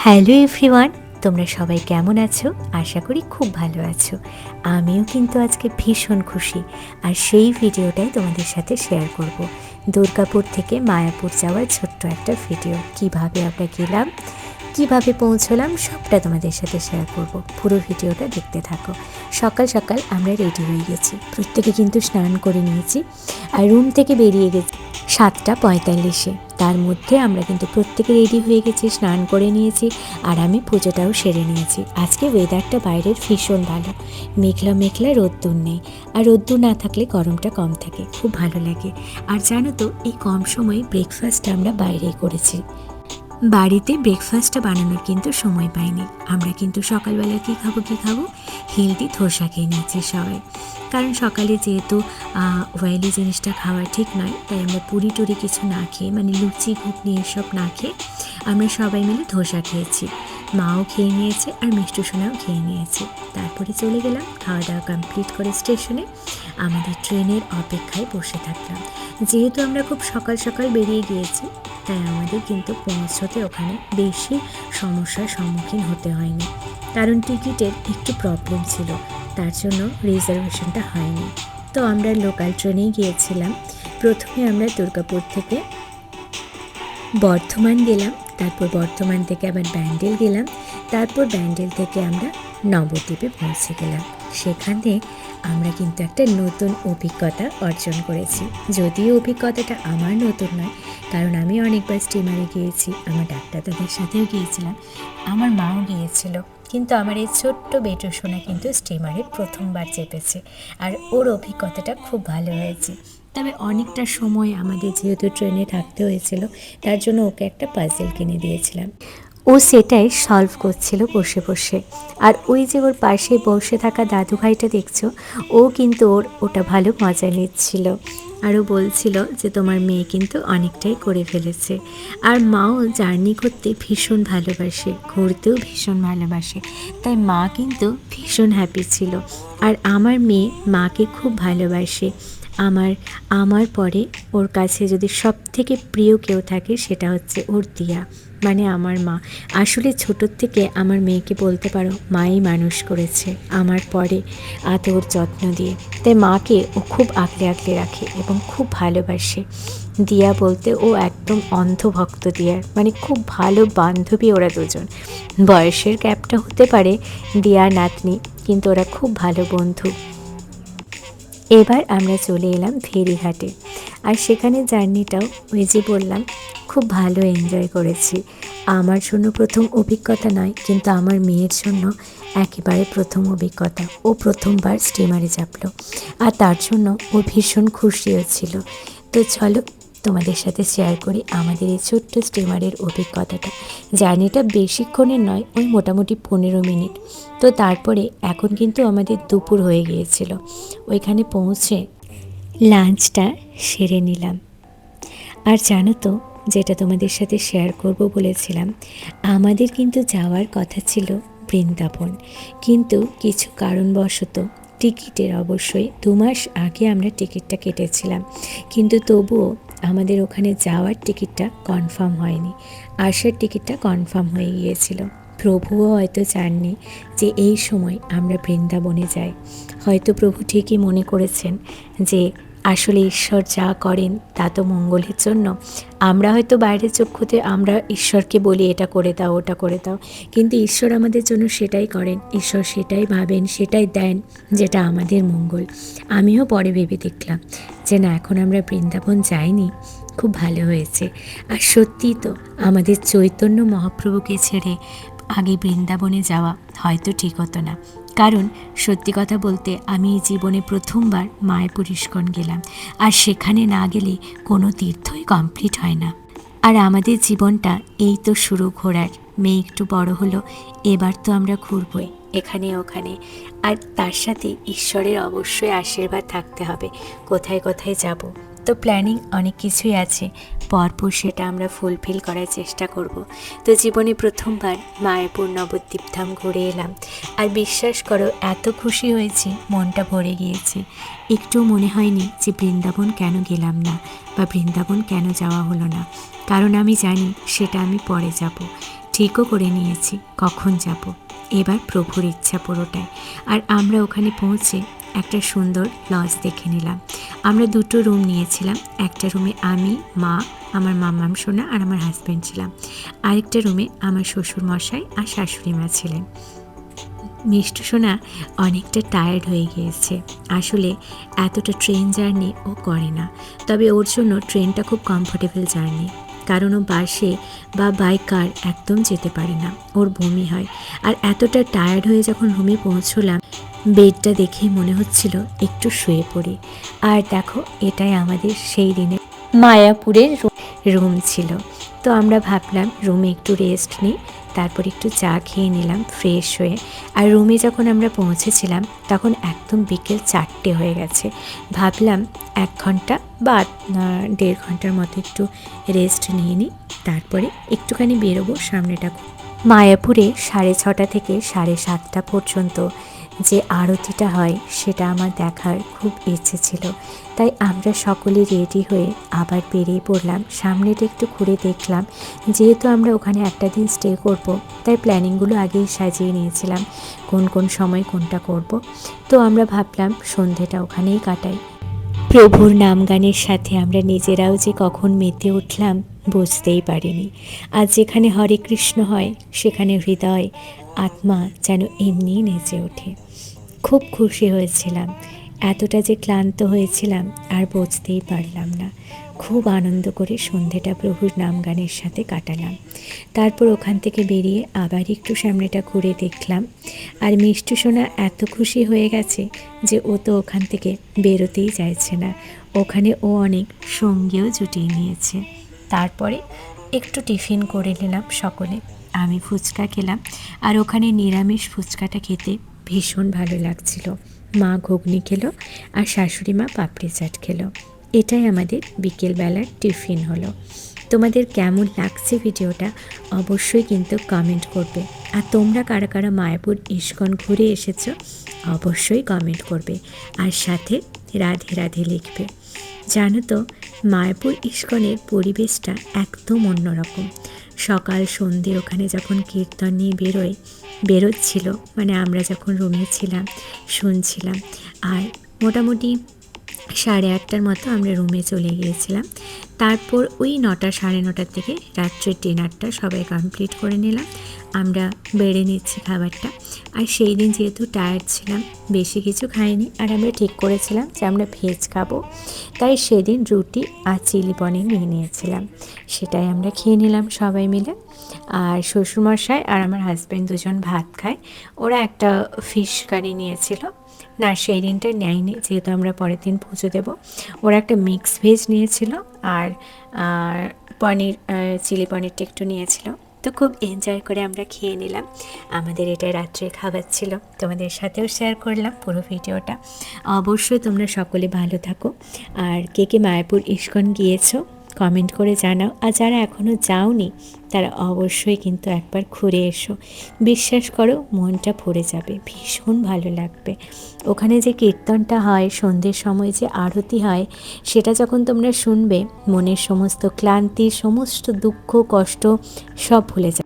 Hello everyone, তোমরা সবাই কেমন আছো? আশা করি খুব ভালো আছো। আমিও কিন্তু আজকে ভীষণ খুশি, আর সেই ভিডিওটাই তোমাদের সাথে শেয়ার করব। দুর্গাপুর থেকে মায়াপুর যাওয়ার ছোট্ট একটা ভিডিও, কিভাবে আমরা গেলাম, কিভাবে পৌঁছলাম, সবটা তোমাদের সাথে শেয়ার করব। পুরো ভিডিওটা দেখতে থাকো। সকাল সকাল আমরা রেডি হয়ে গেছি, প্রত্যেকে কিন্তু স্নান করে নিয়েছি, আর রুম থেকে বেরিয়ে গেছি 7:45-এ। তার মধ্যে আমরা কিন্তু প্রত্যেকে রেডি হয়ে গেছি, স্নান করে নিয়েছি, আর আমি পুজোটাও সেরে নিয়েছি। আজকে ওয়েদারটা বাইরের ভীষণ ভালো, মেঘলা মেঘলা, রোদ্দুর নেই। আর রোদ্দুর না থাকলে গরমটা কম থাকে, খুব ভালো লাগে। আর জানো তো, এই কম সময়ে ব্রেকফাস্টটা আমরা বাইরেই করেছি। বাড়িতে ব্রেকফাস্টটা বানানোর কিন্তু সময় পাইনি। আমরা কিন্তু সকালবেলা কী খাবো হেলদি ধোসা খেয়ে নিয়েছি সবাই। কারণ সকালে যেহেতু অয়েলি জিনিসটা খাওয়া ঠিক নয়, তাই আমরা পুরি টুরি কিছু না খেয়ে, মানে লুচি ঘুগনি এসব না খেয়ে আমরা সবাই মিলে ধোসা খেয়েছি। মাও খেয়ে নিয়েছে আর মিষ্টু সোনাও খেয়ে নিয়েছে। তারপরে চলে গেলাম খাওয়া দাওয়া কমপ্লিট করে স্টেশনে, আমাদের ট্রেনের অপেক্ষায় বসে থাকলাম। যেহেতু আমরা খুব সকাল সকাল বেরিয়ে গিয়েছি, তাই আমাদের কিন্তু পৌঁছতে ওখানে বেশি সমস্যার সম্মুখীন হতে হয়নি। কারণ টিকিটের একটু প্রবলেম ছিল, তার জন্য রিজার্ভেশনটা হয়নি। তো আমরা লোকাল ট্রেনেই গিয়েছিলাম। প্রথমে আমরা দুর্গাপুর থেকে বর্ধমান গেলাম, তারপর বর্ধমান থেকে আবার ব্যান্ডেল গেলাম, তারপর ব্যান্ডেল থেকে আমরা নবদ্বীপে পৌঁছে গেলাম। সেখানে আমরা কিন্তু একটা নতুন অভিজ্ঞতা অর্জন করেছি। যদিও অভিজ্ঞতাটা আমার নতুন নয়, কারণ আমি অনেকবার স্টিমারে গিয়েছি, আমার ডাক্তারদের সাথেও গিয়েছিলাম, আমার মাও গিয়েছিল। কিন্তু আমার এই ছোট্ট বেটু সোনা কিন্তু স্টিমারে প্রথমবার চেপেছে, আর ওর অভিজ্ঞতাটা খুব ভালো হয়েছে। তবে অনেকটা সময় আমাদের যেহেতু ট্রেনে থাকতে হয়েছিল, তার জন্য ওকে একটা পাজেল কিনে দিয়েছিলাম। ও সেটাই সলভ করছিল বসে বসে। আর ওই যে ওর পাশে বসে থাকা দাদু ভাইটা দেখছো, ও কিন্তু ওটা ভালো মজা নিচ্ছিল। আরও বলছিল যে তোমার মেয়ে কিন্তু অনেকটাই করে ফেলেছে। আর মাও জার্নি করতে ভীষণ ভালোবাসে, ঘুরতেও ভীষণ ভালোবাসে, তাই মা কিন্তু ভীষণ হ্যাপি ছিল। আর আমার মেয়ে মাকে খুব ভালোবাসে। আমার পরে ওর কাছে যদি সব থেকে প্রিয় কেউ থাকে, সেটা হচ্ছে ওর দিয়া, মানে আমার মা। আসলে ছোটোর থেকে আমার মেয়েকে বলতে পারো মাই মানুষ করেছে আমার পরে, আদর যত্ন দিয়ে। তাই মাকে ও খুব আগলে আগলে রাখে এবং খুব ভালোবাসে। দিয়া বলতে ও একদম অন্ধভক্ত দিয়ার, মানে খুব ভালো বান্ধবী ওরা দুজন। বয়সের গ্যাপটা হতে পারে দিয়া নাতনি, কিন্তু ওরা খুব ভালো বন্ধু। এবার আমরা চলে এলাম ফেরিঘাটে, আর সেখানে জার্নিটাও ওই যে বললাম খুব ভালো এনজয় করেছি। আমার জন্য প্রথম অভিজ্ঞতা নয়, কিন্তু আমার মেয়ের জন্য একেবারে প্রথম অভিজ্ঞতা। ও প্রথমবার স্টিমারে চাপলো, আর তার জন্য ও ভীষণ খুশিও ছিল। তো চলো তোমাদের সাথে শেয়ার করি আমাদের এই ছোট্ট স্টিমারের অভিজ্ঞতাটা। জার্নিটা বেশিক্ষণের নয়, ওই মোটামুটি 15 মিনিট। তো তারপরে এখন কিন্তু আমাদের দুপুর হয়ে গিয়েছিল। ওইখানে পৌঁছে লাঞ্চটা সেরে নিলাম। আর জানো তো, যেটা তোমাদের সাথে শেয়ার করব বলেছিলাম, আমাদের কিন্তু যাওয়ার কথা ছিল বৃন্দাবন, কিন্তু কিছু কারণবশত টিকিটের, অবশ্যই 2 মাস আগে আমরা টিকিটটা কেটেছিলাম, কিন্তু তবুও আমাদের ওখানে যাওয়ার টিকিটটা কনফার্ম হয়নি। আসার টিকিটটা কনফার্ম হয়ে গিয়েছিল। প্রভুও হয়তো চাননি যে এই সময় আমরা বৃন্দাবনে যাই। হয়তো প্রভু ঠিকই মনে করেছেন যে আসলে ঈশ্বর যা করেন তা তো মঙ্গলের জন্য। আমরা হয়তো বাইরের চক্ষুতে আমরা ঈশ্বরকে বলি এটা করে দাও, ওটা করে দাও, কিন্তু ঈশ্বর আমাদের জন্য সেটাই করেন, ঈশ্বর সেটাই ভাবেন, সেটাই দেন যেটা আমাদের মঙ্গল। আমিও পরে ভেবে দেখলাম যে না, এখন আমরা বৃন্দাবন যাইনি, খুব ভালো হয়েছে। আর সত্যিই তো আমাদের চৈতন্য মহাপ্রভুকে ছেড়ে আগে বৃন্দাবনে যাওয়া হয়তো ঠিক হতো না। কারণ সত্যি কথা বলতে আমি এই জীবনে প্রথমবার মায়াপুর ইস্কন গেলাম, আর সেখানে না গেলে কোনো তীর্থই কমপ্লিট হয় না। আর আমাদের জীবনটা এই তো শুরু ঘোরার। মেয়ে একটু বড় হলো, এবার তো আমরা ঘুরবই এখানে ওখানে, আর তার সাথে ঈশ্বরের অবশ্যই আশীর্বাদ থাকতে হবে কোথায় কোথায় যাব। তো প্ল্যানিং অনেক কিছুই আছে, পরপর সেটা আমরা ফুলফিল করার চেষ্টা করব। তো জীবনে প্রথমবার মায়াপুর নবদ্বীপ ধাম ঘুরে এলাম, আর বিশ্বাস করো এত খুশি হয়েছি, মনটা ভরে গিয়েছে। একটু মনে হয়নি যে বৃন্দাবন কেন গেলাম না, বা বৃন্দাবন কেন যাওয়া হলো না, কারণ আমি জানি সেটা আমি পরে যাব। ঠিকও করে নিয়েছি কখন যাব। এবার প্রভুর ইচ্ছা পুরোটাই। আর আমরা ওখানে পৌঁছে একটা সুন্দর লজ দেখে নিলাম। আমরা দুটো রুম নিয়েছিলাম। একটা রুমে আমি, মা, আমার মামাম সোনা আর আমার হাজব্যান্ড ছিলাম। আরেকটা রুমে আমার শ্বশুর মশাই আর শাশুড়ি মা ছিলেন। মিষ্টু সোনা অনেকটা টায়ার্ড হয়ে গিয়েছে। আসলে এতটা ট্রেন জার্নি ও করে না, তবে ওর জন্য ট্রেনটা খুব কমফোর্টেবল জার্নি, কারণ ও বাসে বা বাই কার একদম যেতে পারে না, ওর বমি হয়। আর এতটা টায়ার্ড হয়ে যখন রুমে পৌঁছলাম, বেডটা দেখেই মনে হচ্ছিল একটু শুয়ে পড়ি। আর দেখো, এটাই আমাদের সেই দিনে মায়াপুরের রুম ছিল। তো আমরা ভাবলাম রুমে একটু রেস্ট নিই, তারপর একটু চা খেয়ে নিলাম ফ্রেশ হয়ে। আর রুমে যখন আমরা পৌঁছেছিলাম তখন একদম বিকেল 4টে হয়ে গেছে। ভাবলাম 1 ঘন্টা বা 1.5 ঘন্টার মতো একটু রেস্ট নিয়ে নিই, তারপরে একটুখানি বেরোবো সামনেটা। মায়াপুরে 6:30 থেকে 7:30 পর্যন্ত যে আরতিটা হয় সেটা আমার দেখার খুব ইচ্ছে ছিল। তাই আমরা সকলে রেডি হয়ে আবার বেরিয়ে পড়লাম। সামনেটা একটু ঘুরে দেখলাম। যেহেতু আমরা ওখানে একটা দিন স্টে করব, তাই প্ল্যানিংগুলো আগেই সাজিয়ে নিয়েছিলাম কোন কোন সময় কোনটা করব। তো আমরা ভাবলাম সন্ধেটা ওখানেই কাটাই। প্রভুর নাম গানের সাথে আমরা নিজেরাও যে কখন মেতে উঠলাম বুঝতেই পারিনি। আজ যেখানে হরে কৃষ্ণ হয় সেখানে হৃদয়, আত্মা যেন এমনিই নেচে ওঠে। খুব খুশি হয়েছিলাম। এতটা যে ক্লান্ত হয়েছিলাম আর বুঝতেই পারলাম না। খুব আনন্দ করে সন্ধেটা প্রভুর নাম গানের সাথে কাটালাম। তারপর ওখান থেকে বেরিয়ে আবার একটু সামনেটা ঘুরে দেখলাম। আর মিষ্টু সোনা এত খুশি হয়ে গেছে যে ও তো ওখান থেকে বেরোতেই চাইছে না। ওখানে ও অনেক সঙ্গীও জুটিয়ে নিয়েছে। তারপরে একটু টিফিন করে নিলাম সকলে। আমি ফুচকা খেলাম, আর ওখানে নিরামিষ ফুচকাটা খেতে ভীষণ ভালো লাগছিল। মা ঘুগনি খেলো আর শাশুড়ি মা পাপড়ি চাট খেলো। এটাই আমাদের বিকেলবেলার টিফিন হলো। তোমাদের কেমন লাগছে ভিডিওটা অবশ্যই কিন্তু কমেন্ট করবে। আর তোমরা কারা কারা মায়াপুর ইস্কন ঘুরে এসেছো অবশ্যই কমেন্ট করবে, আর সাথে রাধে রাধে লিখবে। জানো তো, মায়াপুর ইস্কনের পরিবেশটা একদম অন্যরকম। সকাল সন্ধে ওখানে যখন কীর্তন নিয়ে বেরোচ্ছিল, মানে আমরা যখন রুমে ছিলাম শুনছিলাম। আর মোটামুটি 8:30টার মতো আমরা রুমে চলে গিয়েছিলাম। তারপর ওই 9টা 9:30টার থেকে রাত্রের ডিনারটা সবাই কমপ্লিট করে নিলাম। আমরা বেড়ে নিচ্ছি খাবারটা। আর সেই দিন যেহেতু টায়ার্ড ছিলাম, বেশি কিছু খাইনি। আর আমরা ঠিক করেছিলাম যে আমরা ভেজ খাবো, তাই সেদিন রুটি আর চিলি পনির নিয়ে নিয়েছিলাম। সেটাই আমরা খেয়ে নিলাম সবাই মিলে। আর শ্বশুরমশাই আর আমার হাজব্যান্ড দুজন ভাত খায়। ওরা একটা ফিশ কারি নিয়েছিল, না সেই দিনটা নেয়নি যেহেতু আমরা পরের দিন পুজো দেবো। ওরা একটা মিক্স ভেজ নিয়েছিল, আর পনির, চিলি পনিরটা একটু নিয়েছিল। তো খুব এনজয় করে আমরা খেয়ে নিলাম। আমাদের এটা রাত্রে খাবার ছিল, তোমাদের সাথেও শেয়ার করলাম পুরো ভিডিওটা। অবশ্যই তোমরা সকলে ভালো থাকো। আর কে কে মায়াপুর ইস্কন গিয়েছো কমেন্ট করে জানাও। আর যারা এখনও যাওনি তারা অবশ্যই কিন্তু একবার ঘুরে এসো। বিশ্বাস করো, মনটা ভরে যাবে, ভীষণ ভালো লাগবে। ওখানে যে কীর্তনটা হয়, সন্ধ্যের সময় যে আরতি হয়, সেটা যখন তোমরা শুনবে মনের সমস্ত ক্লান্তি, সমস্ত দুঃখ কষ্ট সব ভুলে যাবে।